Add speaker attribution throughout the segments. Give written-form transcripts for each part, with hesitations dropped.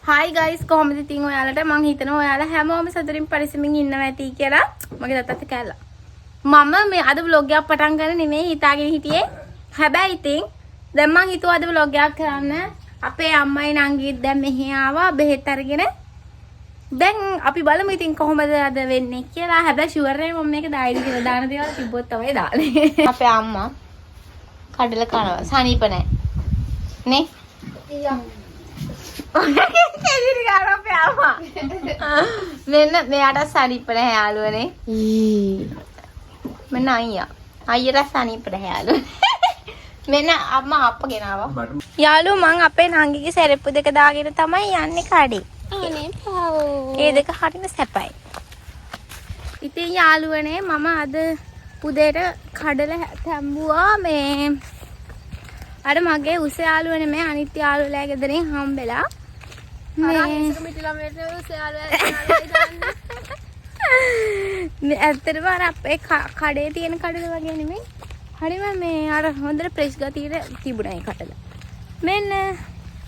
Speaker 1: Hi guys, කොහොමද ඉතින් ඔයාලට මං හිතනවා ඔයාලා හැමෝම සතුටින් පරිස්සමින් ඉන්නවා ඇති කියලා. මගේ දත්තත් කැල්ලා. මම මේ අද vlog එකක් පටන් ගන්න නෙමෙයි හිතාගෙන හිටියේ. හැබැයි ඉතින් දැන් මං හිතුවා අද vlog එකක් කරන්න. අපේ අම්මයි නංගිත් දැන් මෙහි ආවා බෙහෙත් අරගෙන. දැන් අපි බලමු ඉතින් කොහොමද අද වෙන්නේ කියලා. හැබැයි ෂුවර් නේ මම මේක දායිද කියලා දාන දේවල් තිබ්බොත් තමයි දාන්නේ. අපේ අම්මා කඩල කනවා. සනීප නැහැ. නේ? ඊයම්. කෙලිරි ගාන අපේ අම්මා. මෙන්න මෙයාට සනීප නැහැ යාළුවනේ. මෙන්න අයියා. අයියට සනීප නැහැ යාළුවනේ. මෙන්න අම්මා අප්පගෙන ආවා. යාළුවෝ මං අපේ නංගිගේ සෙරෙප්පු දෙක දාගෙන තමයි යන්නේ කඩේ. අනේ පාවෝ. ඒ දෙක හරින සැපයි. ඉතින් යාළුවනේ මම අද පුදේට කඩල තැම්බුවා මේ අර මගේ උස යාළුවනේ මේ අනිත් යාළුවලා ගෙදරින් හම්බෙලා මේ ඇත්තටම අර අපේ කඩේ තියෙන කඩල වගේ නෙමෙයි. හරිම මේ අර හොඳට ප්‍රෙස් ගතියට තිබුණා ඒ කඩල. මෙන්න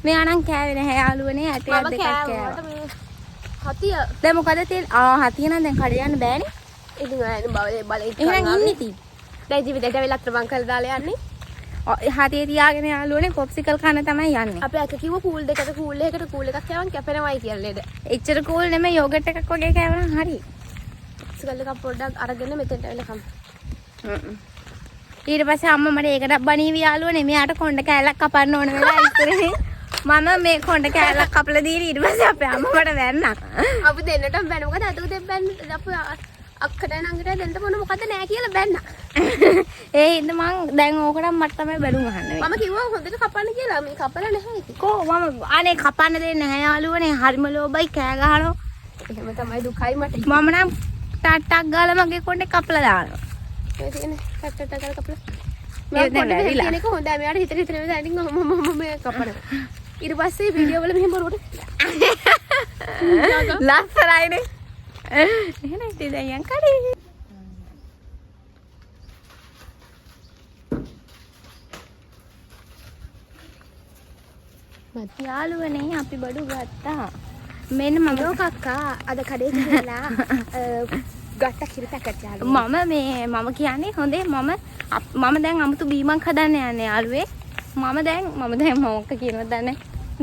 Speaker 1: මෙයා නම් කෑවේ නැහැ යාළුවනේ ඇටයක් දෙකක් කෑවා. හතිය. දැන් මොකද තියෙන්නේ? හතිය නම් දැන් කඩේ යන්න බෑනේ. ඉතින් ආයෙත් බලේ එහෙනම් ඉන්නේ ඉතින්. දැන් ජීවිතේට වෙලා අත්‍රබන් කරලා දාලා යන්නේ. හතිය තියාගෙන යාළුවනේ පොප්සිකල් කන්න තමයි යන්නේ. අපේ අක කිව්ව කූල් දෙකට කූල් එකකට කූල් එකක් කෑවන් කැපෙනවයි කියලා නේද? එච්චර කූල් නෙමෙයි යෝගට් එකක් වගේ කෑවනම් හරි. පොප්සිකල් එකක් පොඩ්ඩක් අරගෙන මෙතෙන්ට එන්න කම්. ඊට පස්සේ අම්මා මට ඒකට බණීවි යාළුවනේ මෙයාට කොණ්ඩ කෑල්ලක් කපන්න ඕන වෙලා ඉස්සරේ. මම මේ කොණ්ඩ කෑල්ලක් කපලා දීලා ඊට පස්සේ අපේ අම්මා මට වැන්නා. අපි දෙන්නටම බැන මොකද අතක දෙන්න අපේ අක්කට නංගිට දෙන්න මොන මොකද නෑ කියලා බැන්නා. ඒ හින්දා මං දැන් ඕකට මට තමයි බැලුම් අහන්නේ. මම කිව්වා හොඳට කපන්න කියලා. මේ කපලා නැහැ ඉතින්. කො මම අනේ කපන්න දෙන්නේ නැහැ යාළුවනේ. හරිම ලෝබයි කෑ ගහනවා. එහෙම තමයි දුකයි මට. මම නම් ටට්ටක් ගාලා මගේ කොණ්ඩේ කපලා දානවා. ඒ තියෙන්නේ ටට්ටක් ගාලා කපලා. මම කොණ්ඩේ තියෙන එක හොඳයි. මෙයාට හිතේ හිතේ දැන් මම මේ කපනවා. ඊට පස්සේ වීඩියෝ වල මෙහෙම බරුවට ලස්සනයිනේ. එහෙනම් ඉතින් දැන් යන් කඩේ. යාළුවනේ අපි බඩු ගත්තා. මෙන්න මම කක්කා අද කඩේ ගිහලා ගත්ත කිරි පැකට් යාළුවා. මම කියන්නේ හොඳේ මම දැන් අමුතු බීමක් හදන්න යන්නේ යාළුවේ. මම දැන් මොකක් කියනවද දන්නේ.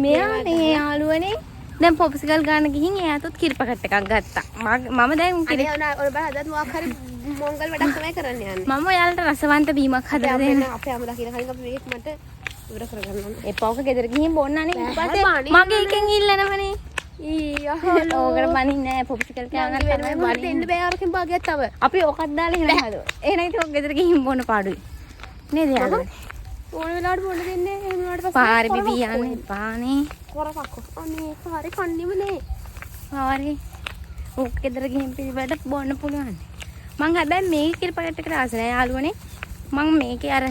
Speaker 1: මෙයා මේ යාළුවනේ දැන් පොප්සිකල් ගන්න ගිහින් එයාටත් කිරි පැකට් එකක් ගත්තා. මම දැන් කිරි ඔය බල හදත් මොකක් හරි මොංගල් වැඩක් තමයි කරන්න යන්නේ. මම ඔයාලට රසවන්ත බීමක් හදලා දෙන්න. අපේ අම්මලා කියන කලින් අපි මේක මට ඉවර කරගන්න ඕනේ. එපාවක ගෙදර ගිහින් බොන්නනේ. ඊපස්සේ මගේ එකෙන් ඉල්ලනවනේ. ඊයහලෝ. ඕකට බනින්නේ නැහැ පොප්සිකල් කෑම ගන්න තමයි බනින්නේ. දෙන්න බෑ අරකින් භාගයක් තව. අපි ඕකත් දාලා එහෙම හදුවා. එහෙනම් ඉතින් ඔක ගෙදර ගිහින් බොන්න පාඩුයි. නේද යාළුවනේ? ඕන වෙලාවට බොන්න දෙන්නේ එහෙම වුණාට පස්සේ පාරේ බිබී යන්නේ පානේ. කරපක්කෝ. අනේ පාරේ කන්නේම නේ. පාරේ. ඕක ගෙදර ගිහින් පිළිවෙලට බොන්න පුළුවන්. මං හැබැයි මේ කිරි පැකට් එකට ආස නැහැ යාළුවනේ. මං මේකේ අර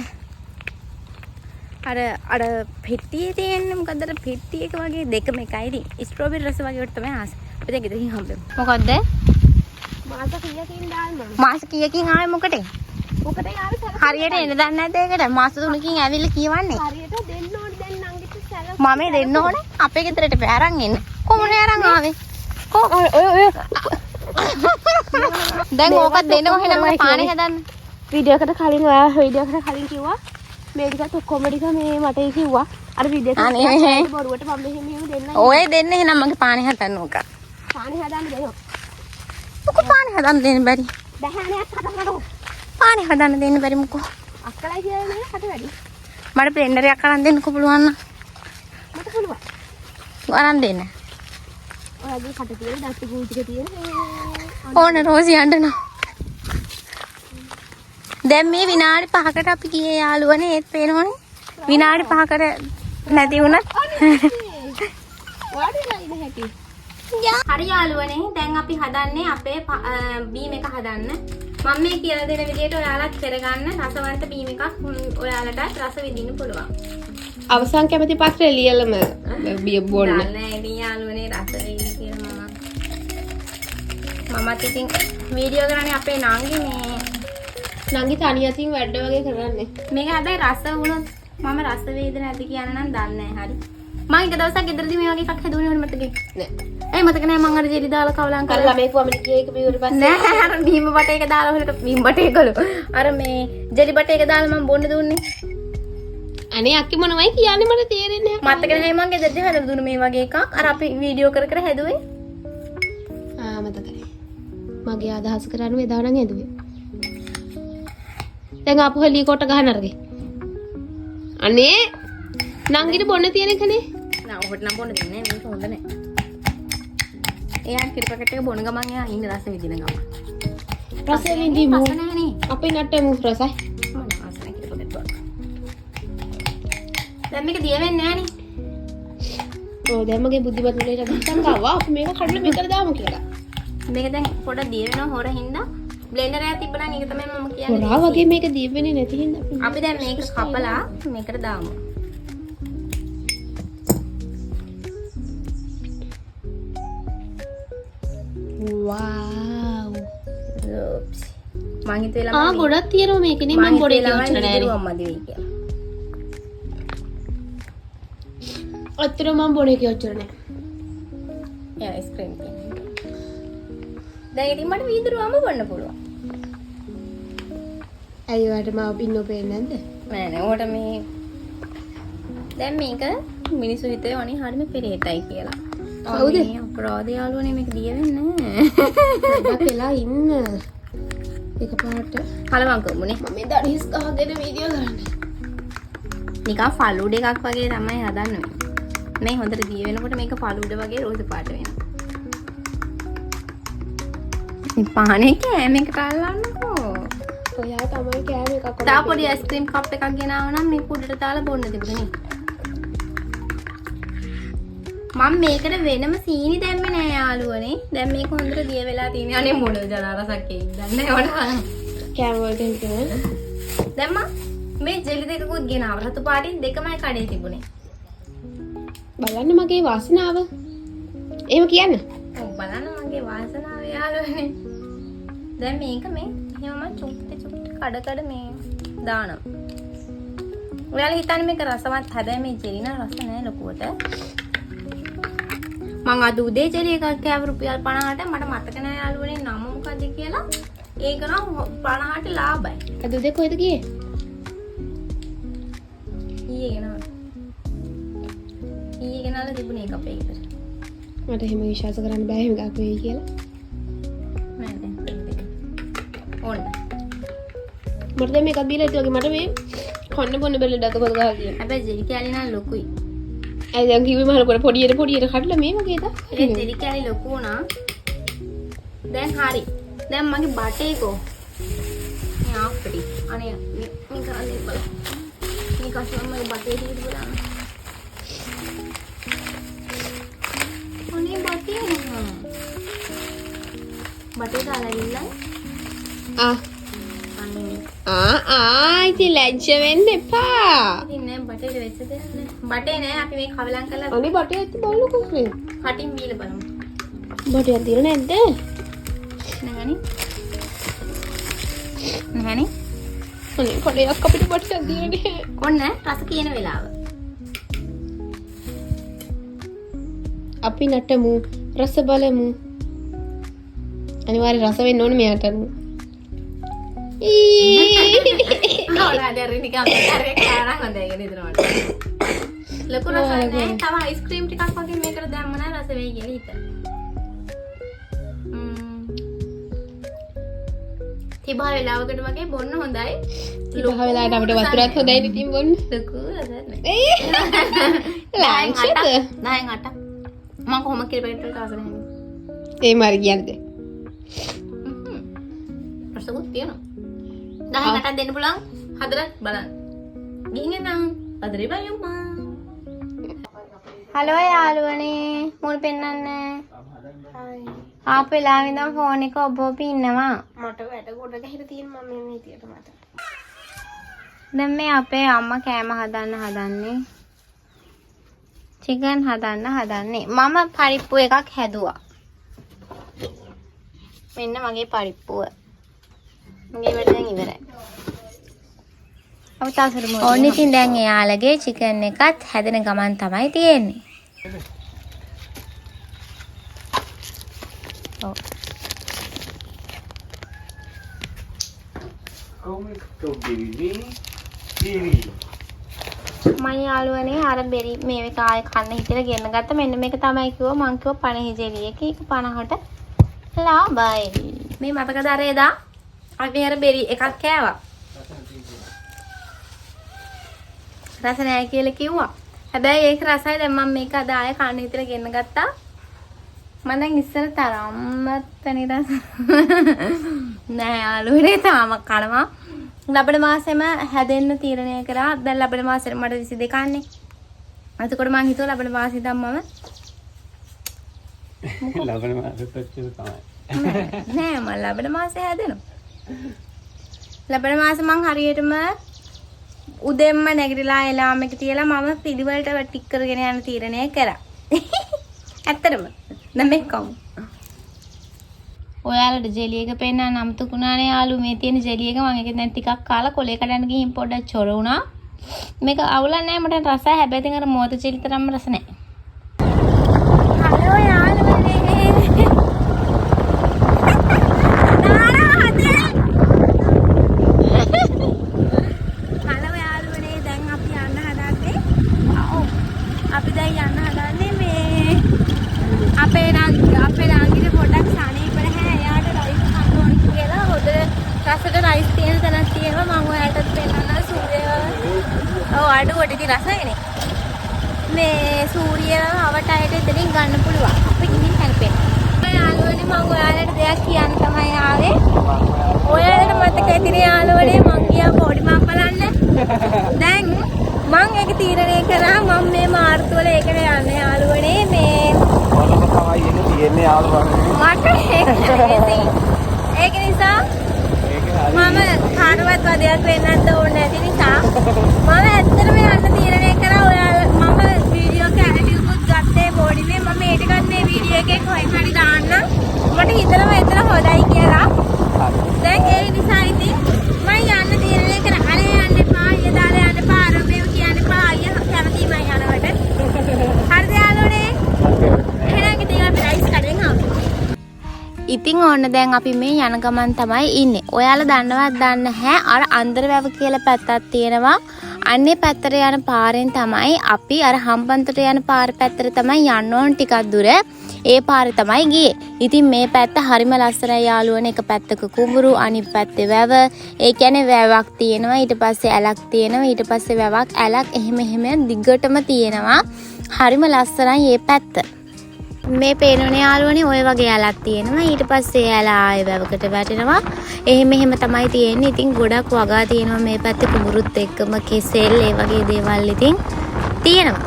Speaker 1: පෙට්ටියේ තියෙන්නේ මොකද්ද අර පෙට්ටි එක වගේ දෙකම එකයි ඉතින් ස්ට්‍රෝබෙරි රස වගේ වලට තමයි ආස. අපි දැන් ගෙදරින් හම්බෙමු. මොකද්ද? මාස කීයකින් දාන්න. මාස කීයකින් ආවේ මොකටද? මොකටද ආවේ? හරියට එන්න දන්නේ නැද්ද ඒකට? මාස 3කින් ඇවිල්ලා කියවන්නේ. හරියට දෙන්න ඕනේ දැන් නංගිට සැලක්. මම දෙන්න ඕනේ. අපේ ගෙදරට අරන් එන්න. කොහොමද අරන් ආවේ? ඔය දැන් ඕකත් දෙන්න ඕනේ නම් පානේ හදන්න. වීඩියෝ එකට කලින් ඔයා වීඩියෝ එකට කලින් කිව්වා මේ ටිකත් ඔක්කොම ටික මේ මට කිව්වා. අර වීඩියෝ එකට බොරුවට මම මෙහෙම දෙන්න. ඔය දෙන්න එහෙනම් මගේ පානේ හදන්න ඕක. පානේ හදන්න දෙනවා. ඔක පානේ හදන්න දෙන්න බැරි. බැහැනේ හදන්න. පානේ හදන්න දෙන්න බැරි මොකෝ. අක්කලයි කියලා නේ කට වැඩි. මට බ්ලෙන්ඩර් එකක් අරන් දෙන්නකෝ පුළුවන් නම්. මට පුළුවන්. අරන් දෙන්න. ඔයාගේ කට තියෙන දත් ගූ ටික තියෙන. ඕන රෝසි යන්න. දැන් මේ විනාඩි 5කට අපි ගියේ යාළුවනේ ඒත් පේනවනේ. විනාඩි 5කට නැති වුණත්. වාඩිලා ඉන්න හැටි. හරි යාළුවනේ දැන් අපි හදන්නේ අපේ බීම් එක හදන්න. මම මේ කියලා දෙන විදිහට ඔයාලත් කරගන්න රසවන්ත බීම් එකක් ඔයාලට රස විඳින්න පුළුවන්. අවසන් කැමති පත්‍රය ලියලම බිය බොන්න. නෑ මේ යාළුවනේ රස වෙයි කියලා මමත් ඉතින් වීඩියෝ කරන්නේ අපේ නංගි මේ නංගි තනියකින් වැඩ වගේ කරන්නේ. මේක හැබැයි රස වුණොත් මම රස වේද නැති කියන නම් දන්නේ නැහැ. හරි. මම එක දවසක් ගෙදරදී මේ වගේ එකක් හැදුවනේ ඕනේ මතකයි. නෑ. මතක නෑ මං අර ජෙලි දාලා කවලම් කරලා ළමයි කුවමනේ ගියේ ඒක බිව්වට පස්සේ නෑ අර බීම බටේක දාලා හොලට බීම බටේකලු. අර මේ ජෙලි බටේක දාලා මම බොන්න දුන්නේ.
Speaker 2: අනේ අක්කි මොනවයි කියන්නේ මට තේරෙන්නේ නැහැ.
Speaker 1: මතක නැහැ මං ගෙදරදී හදලා දුන්නේ මේ වගේ එකක්. අර අපි වීඩියෝ කර කර හැදුවේ.
Speaker 2: මතකයි. මගේ අදහස කරන්නේ එදා නම් හැදුවේ. දැන් ආපහු හෙලි කොට ගහන අරගේ. අනේ නංගිට බොන්න තියෙන එකනේ.
Speaker 1: නෑ ඔබට නම් බොන්න දෙන්නේ නෑ මේක හොඳ නෑ. එයා කිරි පැකට් එක බොන ගමන් එයා ඉන්න රස විඳින ගමන්.
Speaker 2: රස විඳිමු.
Speaker 1: රස නෑනේ.
Speaker 2: අපි නට්ටමු රසයි.
Speaker 1: මම රස නෑ කිරි පැකට් බොන්න. දැන් මේක දිය වෙන්නේ නෑනේ.
Speaker 2: ඔව් දැන් මගේ බුද්ධිමත් මුලේට හිතන් ගාවා අපි මේක කඩලා මේකට දාමු කියලා.
Speaker 1: මේක දැන් පොඩ දිය වෙනවා හොර හින්දා බ්ලෙන්ඩර් එකක් තිබ්බනම් ඒක තමයි මම කියන්නේ.
Speaker 2: හොරා වගේ මේක දිය වෙන්නේ නැති හින්දා
Speaker 1: අපි දැන් මේක කපලා මේකට දාමු.
Speaker 2: wow
Speaker 1: oops මං හිතුවේ ළමයි
Speaker 2: ගොඩක් තියෙනවා මේකනේ මම පොඩි කියවන්න නෑනේ
Speaker 1: අම්මා දෙවි කියලා.
Speaker 2: අතර මම බොනේ කියවච්චර නෑ.
Speaker 1: එයා අයිස්ක්‍රීම් කියන්නේ. දැන් ඉතින් මට වීදුරුවම බොන්න පුළුවන්.
Speaker 2: ඇයි වාට මාව පින්නෝ පේන්නේ නැද්ද?
Speaker 1: නෑ නෑ ඔකට මේ දැන් මේක මිනිස්සු හිතේ වනේ හරිම පෙරේතයි කියලා.
Speaker 2: කවුද?
Speaker 1: අපරාධ යාළුවනේ මේක දිය වෙන්නේ නෑ.
Speaker 2: පොඩ්ඩක් වෙලා ඉන්න. එකපාරට
Speaker 1: කලවම් කරමුනේ.
Speaker 2: මම මේ දඩිස් ගහගෙන වීඩියෝ කරන්නේ.
Speaker 1: නිකන් ෆලුඩ එකක් වගේ තමයි හදන්නේ. මේ හොඳට දිය වෙනකොට මේක ෆලුඩ වගේ රෝස පාට වෙනවා. මේ පානේ කෑම එකට අල්ලන්නකෝ.
Speaker 2: ඔයා තමයි කෑම එකක් කොහොමද?
Speaker 1: තා පොඩි අයිස්ක්‍රීම් කප් එකක් ගෙනාව නම් මේ කුඩට දාලා බොන්න තිබුණේ. මම මේකට වෙනම සීනි දැම්මේ නෑ යාළුවනේ. දැන් මේක හොඳට දිය වෙලා තියෙනවා. අනේ මොන ජලා රසක් එයිද දන්නේ නැහැ.
Speaker 2: කෑම වලට හිතන්නේ.
Speaker 1: දැන් මම මේ ජෙලි දෙකකුත් ගෙනාව. රතු පාටින් දෙකමයි කඩේ තිබුණේ.
Speaker 2: බලන්න මගේ වාසනාව. එහෙම කියන්න.
Speaker 1: ඔව් බලන්න මගේ වාසනාව යාළුවනේ. දැන් මේක මේ එහෙම චුට්ටි කඩ මේ දානවා. ඔයාලා හිතන්නේ මේක රසවත් හැබැයි මේ ජෙලි න රස නෑ ලොකුවට. මං අද උදේ ජෙලි එකක් කෑව රුපියල් 50ට මට මතක නෑ යාළුවනේ නම මොකද්ද කියලා. ඒක නම් 50ට ලාභයි.
Speaker 2: අද උදේ කොහෙද ගියේ?
Speaker 1: ඊයේ ගෙනාලා තිබුණේ එක අපේ ගෙදර.
Speaker 2: මට එහෙම විශ්වාස කරන්න බෑ එහෙම එකක් වෙයි කියලා.
Speaker 1: නෑ දැන් ඕන්න.
Speaker 2: මට දැන් මේකක් දීලා ඉතින් මට මේ කොන්න බොන්න බැලුව ඩක පොද ගහලා තියෙනවා.
Speaker 1: හැබැයි ජෙලි කැලි නම් ලොකුයි.
Speaker 2: ඇයි දැන් කිව්වේ මහල කොට පොඩියට කඩලා මේ වගේ දා.
Speaker 1: ඒ ජෙලි කැලි ලොකු වුණා. දැන් හරි. දැන් මගේ බටේකෝ. මේ ආප්පටි. අනේ මේ කරන්නේ බලන්න. මේ කස්ම මගේ බටේ දිහට බලන්න. අනේ බටේ නෝ. බටේ දාලා ඉන්නයි.
Speaker 2: ඉතින් ලැජ්ජ වෙන්න එපා.
Speaker 1: ඉතින් නෑ බටේට වෙච්ච දෙයක් නෑ. බටේ නෑ අපි මේ කවලම් කරලා
Speaker 2: අනේ බටේ ඇත්ත බලන්නකෝ නේ.
Speaker 1: කටින් බීලා බලමු.
Speaker 2: බටයක් දිර නැද්ද?
Speaker 1: නැහනේ. නැහනේ.
Speaker 2: අනේ කොලයක් අපිට බටයක් දිරන්නේ.
Speaker 1: කොන්න රස කියන වෙලාව.
Speaker 2: අපි නටමු රස බලමු. අනිවාර්ය රස වෙන්න ඕනේ මෙයාට.
Speaker 1: නෝනාදරි නිකන් කරේ කාරා හොඳයි නේද නෝන. ලොකු රස නැහැ. තව අයිස්ක්‍රීම් ටිකක් වගේ මේකට දැම්ම නම් රස වෙයි කියලා හිතා. තිබා වෙලාවකට වගේ බොන්න හොඳයි.
Speaker 2: තිබා වෙලාවට අපිට වතුරත් හොඳයි ඉතින් බොන්න.
Speaker 1: ලොකු රසක් නැහැ.
Speaker 2: ලාංශද?
Speaker 1: 10න් 8ක්. මම කොහොම කියලා පැත්තට රස නැහැ.
Speaker 2: ඒ මාරි කියන්නේ.
Speaker 1: රසකුත් තියෙනවා. 10න් 8ක් දෙන්න පුළුවන්. හදලා බලන්න. ගිහින් එන්න. අදරේ බයම්මා. හලෝ යාළුවනේ. මුල් පෙන්නන්නේ. ආපේ ලාවෙ ඉඳන් ෆෝන් එක ඔබ ඉන්නවා.
Speaker 2: මට වැඩ කොට ගහලා තියෙන මම මේ විදියට මට.
Speaker 1: දැන් මේ අපේ අම්මා කෑම හදන්නේ. චිකන් හදන්නේ. මම පරිප්පු එකක් හැදුවා. මෙන්න මගේ පරිප්පුව. මගේ වැඩ දැන් ඉවරයි. අවතාසර මොකද? ඕන්න ඉතින් දැන් එයාලගේ චිකන් එකත් හැදෙන ගමන් තමයි තියෙන්නේ. ඔව්. මම යාළුවනේ අර බෙරි මේක කාය කන්න හිතලා ගෙන්න ගත්ත. මෙන්න මේක තමයි කිව්වා මං කිව්වා 50 ජෙලි එක. ඒක 50ට ලාභයි. මේ මතකද අර එදා අපි අර බෙරි එකක් කෑවා. රස නැහැ කියලා කිව්වා. හැබැයි ඒක රසයි. දැන් මම මේක අද ආයෙ කන්න හිතලා ගෙන්න ගත්තා. මම දැන් ඉස්සර තරම්වත් නිරස නෑ යාළුවනේ තාම කනවා. ලබන මාසෙම හැදෙන්න තීරණය කරා. දැන් ලබන මාසෙට මට 22 න්නේ. එතකොට මං හිතුවා ලබන මාසෙ ඉඳන් මම
Speaker 3: ලබන මාසෙත් ඔච්චර තමයි.
Speaker 1: නෑ මම ලබන මාසෙ හැදෙනවා. ලබන මාසෙ මං හරියටම උදෙන්ම නැගිටලා එලාම් එක තියලා මම පිළිවෙලට ටික් කරගෙන යන තීරණය කරා. ඇත්තටම දැන් මේ කවුද? ඔයාලට ජෙලි එක පෙන්නන්න අමතකුණානේ යාළු. මේ තියෙන ජෙලි එක මම ඒක දැන් ටිකක් කාලා කොලේ කඩන්න ගිහින් පොඩ්ඩක් චොර වුණා. මේක අවුලක් නැහැ මට රසයි. හැබැයි ඉතින් අර මෝත ජෙලි තරම්ම රස නැහැ. හලෝ යාළුවනේ. හලෝ යාළුවනේ දැන් අපි යන්න හදන්නේ. ඔව්. අපි දැන් යන්න හදන්නේ මේ අපේ නාගිට පොඩ්ඩක් සානීපර හැ. එයාට රයිස් කන්න ඕන කියලා හොද රසට රයිස් තියෙන තැනක් තියෙනවා. මම ඔයාලටත් පෙන්නන්න සූර්යව. ඔව් අඩුවට ඉතින් රසයිනේ. මේ සූර්යව අවටයට එතනින් ගන්න පුළුවන්. අපි ගිහින් හැල්පෙන්න. යාළුවනේ මම ඔයාලට දෙයක් කියන්න තමයි ආවේ. ඔයාලට මතක ඇතිනේ යාළුවනේ මං ගියා පොඩිමක් බලන්න. දැන් මං ඒක තීරණය කරා මම මේ මාර්තු වල ඒකට යන්න යාළුවනේ මේ
Speaker 3: මොනම තමයි එන්නේ තියෙන්නේ යාළුවා.
Speaker 1: මට ඒක නිසා මම කාටවත් වදයක් වෙන්නත් ඕනේ නැති නිසා මම ඇත්තටම යන්න තීරණය කරා. ඔයාලා මම වීඩියෝ කැරටිව්කුත් ගත්තේ බෝඩිනේ. මම මේ ටිකත් මේ වීඩියෝ එකේ කොහෙන් හරි දාන්න. මට හිතනවා එතන හොඳයි කියලා. දැන් ඒ නිසා ඉතින් මම යන්න තීරණය කරා. අනේ යන්න එපා. ඊය දාලා යන්න එපා. අරබේව කියන්න එපා. ඊය කැමතියි මම යනවට. හරිද යාළුවනේ? එහෙනම් ඉතින් අපි රයිස් කඩෙන් ආවා. ඉතින් ඕන්න දැන් අපි මේ යන ගමන් තමයි ඉන්නේ. ඔයාලා දන්නවත් දන්නේ නැහැ අර අන්දරවැව කියලා පැත්තක් තියෙනවා. අන්නේ පැත්තට යන පාරෙන් තමයි අපි අර හම්බන්තොට යන පාර පැත්තට තමයි යන්න ඕන ටිකක් දුර. ඒ පාරේ තමයි ගියේ. ඉතින් මේ පැත්ත හරිම ලස්සනයි යාළුවනේ. එක පැත්තක කුඹුරු අනිත් පැත්තේ වැව. ඒ කියන්නේ වැවක් තියෙනවා. ඊට පස්සේ ඇලක් තියෙනවා. ඊට පස්සේ වැවක් ඇලක් එහෙම දිගටම තියෙනවා. හරිම ලස්සනයි මේ පැත්ත. මේ පේනෝනේ යාළුවනේ ඔය වගේ ඇලක් තියෙනවා. ඊට පස්සේ ඇලා ආයෙ වැවකට වැටෙනවා. එහෙම තමයි තියෙන්නේ. ඉතින් ගොඩක් වගා තියෙනවා මේ පැත්තේ කුඹුරුත් එක්කම කෙසෙල් ඒ වගේ දේවල් ඉතින් තියෙනවා.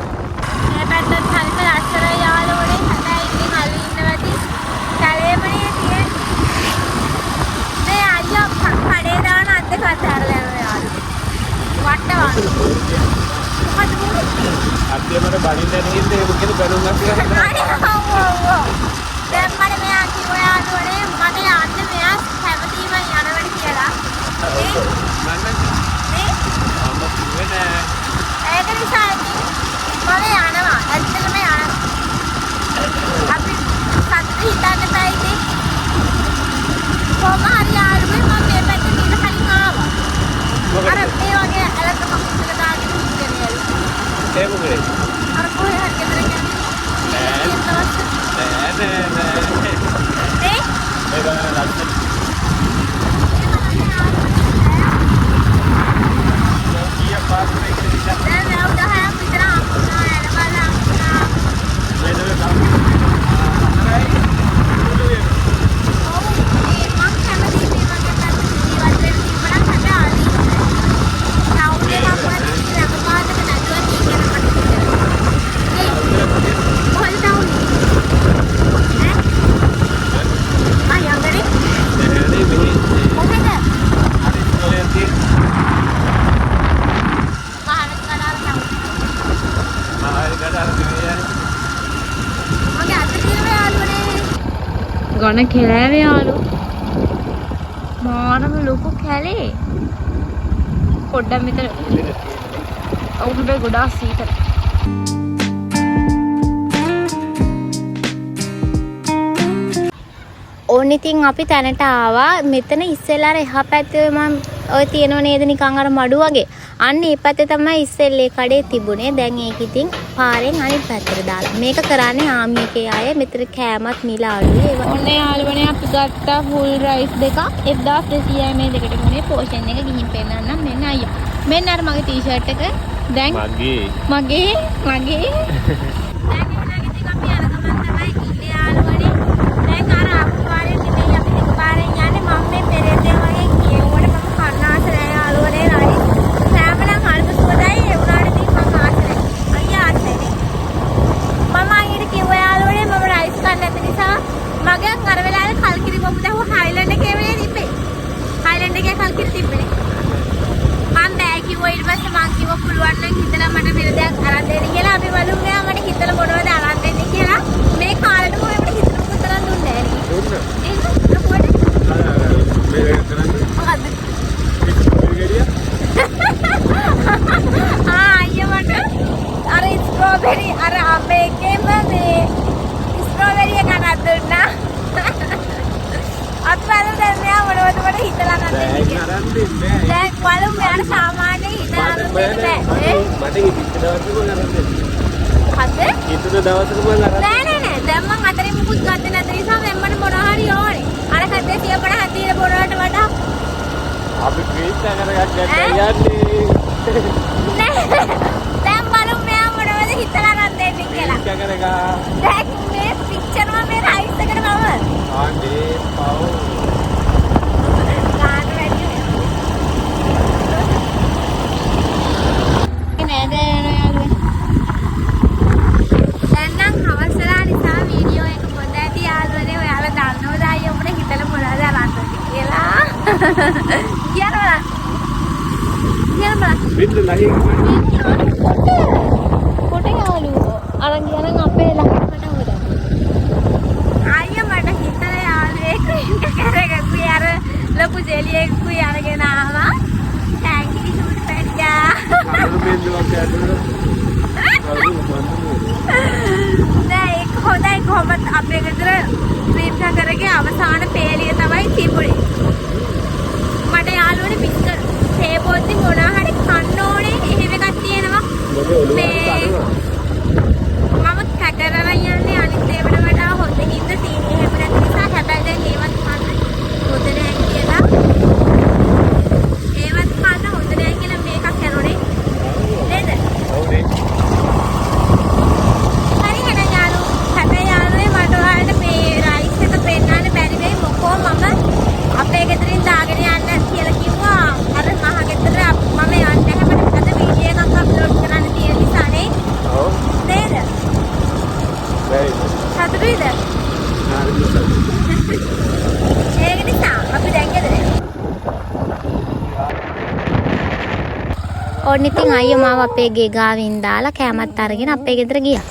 Speaker 1: මේ පැත්තත් හරිම ලස්සනයි යාළුවනේ. හැබැයි ඉතින් අලු ඉන්නවදී කැලේමනේ තියෙන්නේ. මේ අයියා කඩේ දාන අද්ද කතාරලා යනවා යාළුවෝ. වට්ටවන්න.
Speaker 3: අද්දේ මට බලින්න නැතිද ඒක කියලා බැලුම් ගන්න.
Speaker 1: දැන් මම මෙයා කිව්වා යාළුවනේ මට යන්න මෙයා හැමතිම යනවලු කියලා. ඒක නිසා මම යනවා. ඇත්තටම යනවා. අපි සත්‍ය හිතන්න බෑ ඉතින්. කොහොම හරි යාළුවනේ මම මේ පැත්තේ ඉන්න කලින් ආවා. අර මේ වගේ ඇලක මකුස්සක දාගෙන ඉන්නේ.
Speaker 3: ඒ මොකද?
Speaker 1: අර කොහේ හරි ගෙදර යන්නේ. ගොන කෙලෑවේ යාළු මානම ලොකු කැලේ පොඩ්ඩක් මෙතන ඔවුන් ගොඩාක් සීතල. ඕන් ඉතින් අපි තැනට ආවා. මෙතන ඉස්සෙල්ලා එහා පැත්තේ මම ඔය තියෙනව නේද නිකන් අර මඩු වගේ. අන්න ඒ පැත්තේ තමයි ඉස්සෙල්ලේ කඩේ තිබුණේ. දැන් ඒක ඉතින් පාරෙන් අනිත් පැත්තට දාලා. මේක කරන්නේ ආමි එකේ අය. මෙතන කෑමත් මිල අඩුයි. ඔන්න යාළුවනේ අපි ගත්තා ෆුල් රයිස් දෙකක් 1200යි මේ දෙකට මොනේ පෝෂන් එක ගිහින් පෙන්නන්නම්. මෙන්න අයියා. මෙන්න අර මගේ ටී-ෂර්ට් එක. දැන් මගේ ඕන්න ඉතින් අයියා මාව අපේ ගේ ගාවින් දාලා කෑමත් අරගෙන අපේ ගෙදර ගියා.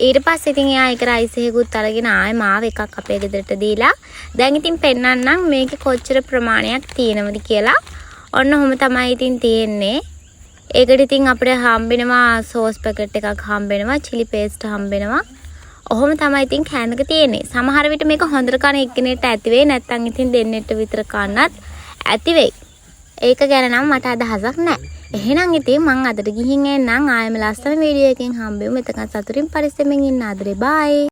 Speaker 1: ඊට පස්සේ ඉතින් එයා එක රයිස් එකකුත් අරගෙන ආයෙ මාව එකක් අපේ ගෙදරට දීලා දැන් ඉතින් පෙන්නන්නම් මේකේ කොච්චර ප්‍රමාණයක් තියෙනවද කියලා. ඔන්න ඔහොම තමයි ඉතින් තියෙන්නේ. ඒකට ඉතින් අපිට හම්බෙනවා සෝස් පැකට් එකක් හම්බෙනවා, chili paste හම්බෙනවා. ඔහොම තමයි ඉතින් කෑම එක තියෙන්නේ. සමහර විට මේක හොඳට කන එක්කෙනෙක්ට ඇති වෙයි, නැත්නම් ඉතින් දෙන්නෙක්ට විතර කන්නත් ඇති වෙයි. ඒක ගැන නම් මට අදහසක් නැහැ. එහෙනම් ඉතින් මං අදට ගිහින් එන්නම්. ආයෙම ලස්සන වීඩියෝ එකකින් හම්බෙමු. මෙතකන් සතුටින් පරිස්සමෙන් ඉන්න. ආදරේ බයි.